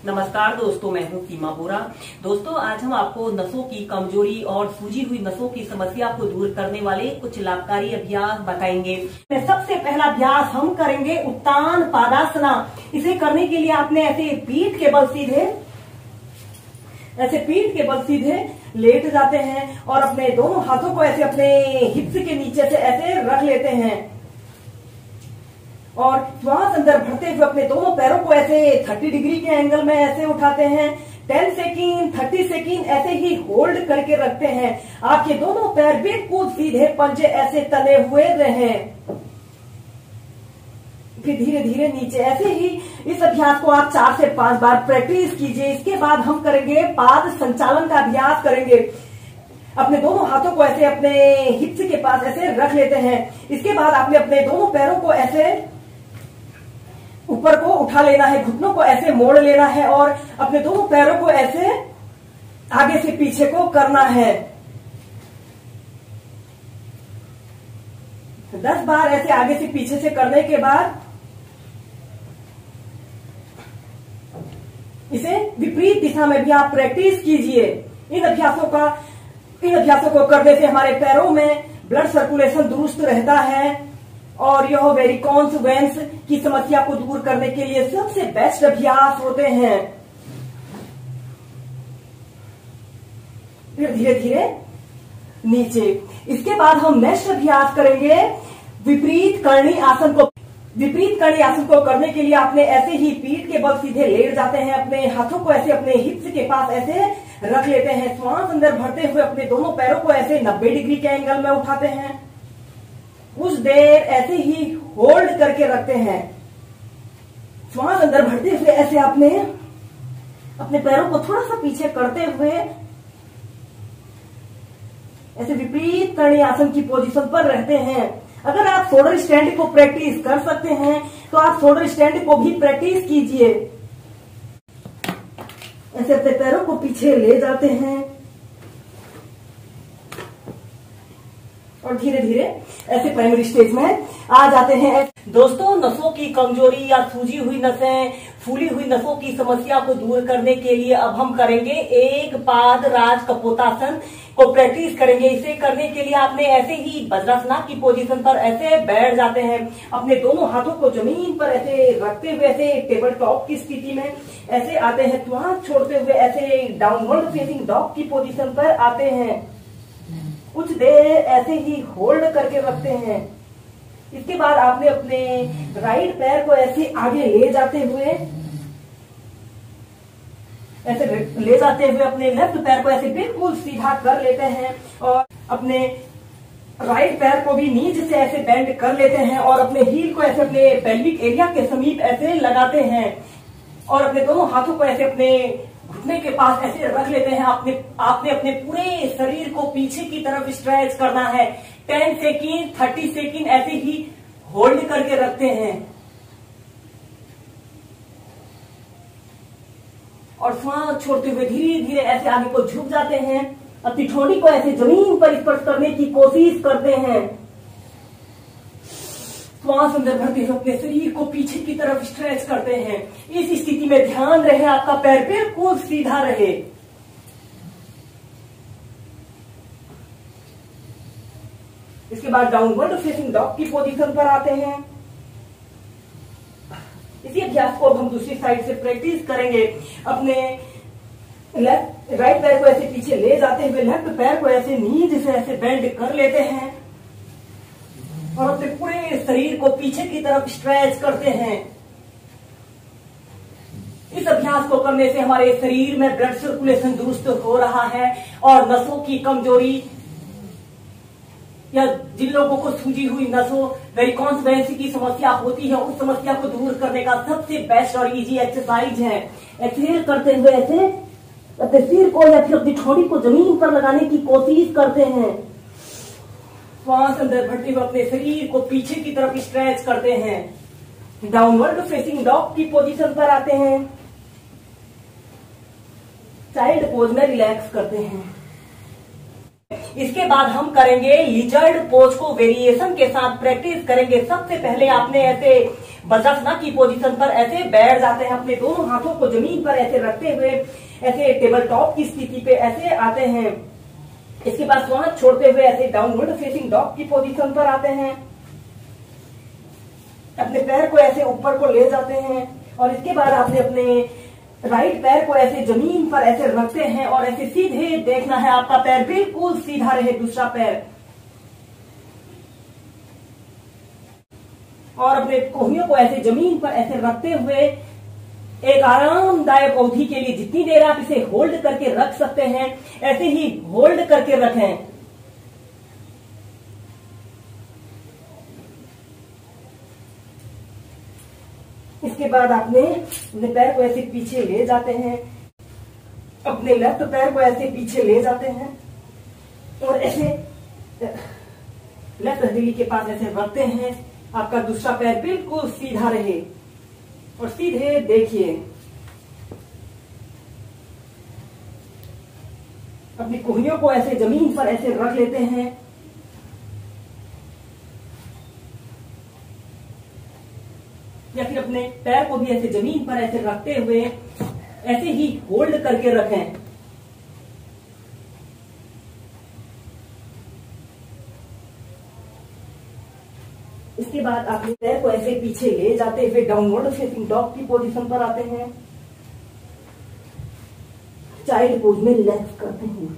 नमस्कार दोस्तों, मैं हूं सीमा बोरा। दोस्तों, आज हम आपको नसों की कमजोरी और सूजी हुई नसों की समस्या को दूर करने वाले कुछ लाभकारी अभ्यास बताएंगे। सबसे पहला अभ्यास हम करेंगे उत्तान पादासना। इसे करने के लिए आपने ऐसे पीठ के बल सीधे लेट जाते हैं और अपने दोनों हाथों को ऐसे अपने हिप्स के नीचे से ऐसे रख लेते हैं और श्वास अंदर भरते हुए अपने दोनों पैरों को ऐसे 30 डिग्री के एंगल में ऐसे उठाते हैं। 10 सेकेंड 30 सेकेंड ऐसे ही होल्ड करके रखते हैं। आपके दोनों पैर बिल्कुल सीधे, पंजे ऐसे तले हुए रहें। फिर धीरे धीरे नीचे। ऐसे ही इस अभ्यास को आप 4 से 5 बार प्रैक्टिस कीजिए। इसके बाद हम करेंगे पाद संचालन का अभ्यास करेंगे। अपने दोनों हाथों को ऐसे अपने हिप्स के पास ऐसे रख लेते हैं। इसके बाद आपने अपने दोनों पैरों को ऐसे ऊपर को उठा लेना है, घुटनों को ऐसे मोड़ लेना है और अपने दोनों पैरों को ऐसे आगे से पीछे को करना है। 10 बार ऐसे आगे से पीछे से करने के बाद इसे विपरीत दिशा में भी आप प्रैक्टिस कीजिए। इन अभ्यासों को करने से हमारे पैरों में ब्लड सर्कुलेशन दुरुस्त रहता है और यह वेरिकोन्स वेन्स की समस्या को दूर करने के लिए सबसे बेस्ट अभ्यास होते हैं। फिर धीरे धीरे नीचे। इसके बाद हम नेक्स्ट अभ्यास करेंगे विपरीत करणी आसन को। विपरीत करणी आसन को करने के लिए आपने ऐसे ही पीठ के बल सीधे लेट जाते हैं। अपने हाथों को ऐसे अपने हिप्स के पास ऐसे रख लेते हैं। श्वास अंदर भरते हुए अपने दोनों पैरों को ऐसे 90 डिग्री के एंगल में उठाते हैं। कुछ देर ऐसे ही होल्ड करके रखते हैं। श्वास अंदर भरते हुए ऐसे अपने पैरों को थोड़ा सा पीछे करते हुए ऐसे विपरीत करणी आसन की पोजीशन पर रहते हैं। अगर आप शोल्डर स्टैंड को प्रैक्टिस कर सकते हैं तो आप शोल्डर स्टैंड को भी प्रैक्टिस कीजिए। ऐसे अपने पैरों को पीछे ले जाते हैं और धीरे धीरे ऐसे प्राइमरी स्टेज में आ जाते हैं। दोस्तों, नसों की कमजोरी या सूजी हुई नसें, फूली हुई नसों की समस्या को दूर करने के लिए अब हम करेंगे एक पाद राज कपोतासन को प्रैक्टिस करेंगे। इसे करने के लिए आपने ऐसे ही वज्रासना की पोजीशन पर ऐसे बैठ जाते हैं। अपने दोनों हाथों को जमीन पर ऐसे रखते हुए ऐसे टेबल टॉप की स्थिति में ऐसे आते हैं। श्वास छोड़ते हुए ऐसे डाउनवर्ड फेसिंग डॉग की पोजीशन पर आते हैं। कुछ देर ऐसे ही होल्ड करके रखते हैं। इसके बाद आपने अपने राइट पैर को ऐसे आगे ले जाते हुए अपने लेफ्ट पैर को ऐसे बिल्कुल सीधा कर लेते हैं और अपने राइट पैर को भी नीचे से ऐसे बेंड कर लेते हैं और अपने हील को ऐसे अपने पेल्विक एरिया के समीप ऐसे लगाते हैं और अपने दोनों हाथों को ऐसे अपने घुटने के पास ऐसे रख लेते हैं। आपने अपने पूरे शरीर को पीछे की तरफ स्ट्रेच करना है। 10 सेकेंड 30 सेकेंड ऐसे ही होल्ड करके रखते हैं और श्वास छोड़ते हुए धीरे धीरे ऐसे आगे को झुक जाते हैं। अपनी ठोड़ी को ऐसे जमीन पर स्पर्श करने की कोशिश करते हैं। श्वास अंदर भरते हुए अपने शरीर को पीछे की तरफ स्ट्रेच करते हैं। इस स्थिति में ध्यान रहे आपका पैर बिल्कुल सीधा रहे। इसके बाद डाउनवर्ड फेसिंग डॉग की पोजीशन पर आते हैं। इसी अभ्यास को अब हम दूसरी साइड से प्रैक्टिस करेंगे। अपने राइट पैर को ऐसे पीछे ले जाते हुए लेफ्ट पैर को ऐसे नीचे से ऐसे बेंड कर लेते हैं और अपने पूरे शरीर को पीछे की तरफ स्ट्रेच करते हैं। इस अभ्यास को करने से हमारे शरीर में ब्लड सर्कुलेशन दुरुस्त हो रहा है और नसों की कमजोरी या जिन लोगों को सूजी हुई नसों वेरिकोन्स वेन्स की समस्या होती है उस समस्या को दूर करने का सबसे बेस्ट और इजी एक्सरसाइज है। एक्सहेल करते हुए ऐसे अपने सिर को या फिर अपनी ठोड़ी को जमीन पर लगाने की कोशिश करते हैं। श्वास अंदर भरते हुए अपने शरीर को पीछे की तरफ स्ट्रेच करते हैं। डाउनवर्ड फेसिंग डॉग की पोजीशन पर आते हैं। चाइल्ड पोज में रिलैक्स करते हैं। इसके बाद हम करेंगे लिजर्ड पोज को वेरिएशन के साथ प्रैक्टिस करेंगे। सबसे पहले आपने ऐसे वज्रासना की पोजीशन पर ऐसे बैठ जाते हैं, अपने दोनों हाथों को जमीन पर ऐसे रखते हुए ऐसे टेबल टॉप की स्थिति पे ऐसे आते हैं। इसके बाद श्वास छोड़ते हुए ऐसे डाउनवर्ड फेसिंग डॉग की पोजीशन पर आते हैं। अपने पैर को ऐसे ऊपर को ले जाते हैं और इसके बाद आपने अपने राइट पैर को ऐसे जमीन पर ऐसे रखते हैं और ऐसे सीधे देखना है, आपका पैर बिल्कुल सीधा रहे, दूसरा पैर, और अपने कोहनियों को ऐसे जमीन पर ऐसे रखते हुए एक आरामदायक अवधि के लिए जितनी देर आप इसे होल्ड करके रख सकते हैं ऐसे ही होल्ड करके रखें। इसके बाद आपने अपने पैर को ऐसे पीछे ले जाते हैं, अपने लेफ्ट पैर को ऐसे पीछे ले जाते हैं और ऐसे लेफ्ट हथेली के पास ऐसे रखते हैं। आपका दूसरा पैर बिल्कुल सीधा रहे और सीधे देखिए। अपनी कोहनियों को ऐसे जमीन पर ऐसे रख लेते हैं या फिर अपने पैर को भी ऐसे जमीन पर ऐसे रखते हुए ऐसे ही होल्ड करके रखें। इसके बाद आपने पैर को ऐसे पीछे ले जाते हुए डाउनवर्ड फेसिंग डॉग की पोजीशन पर आते हैं, चाइल्ड पोज में रिलैक्स करते हैं।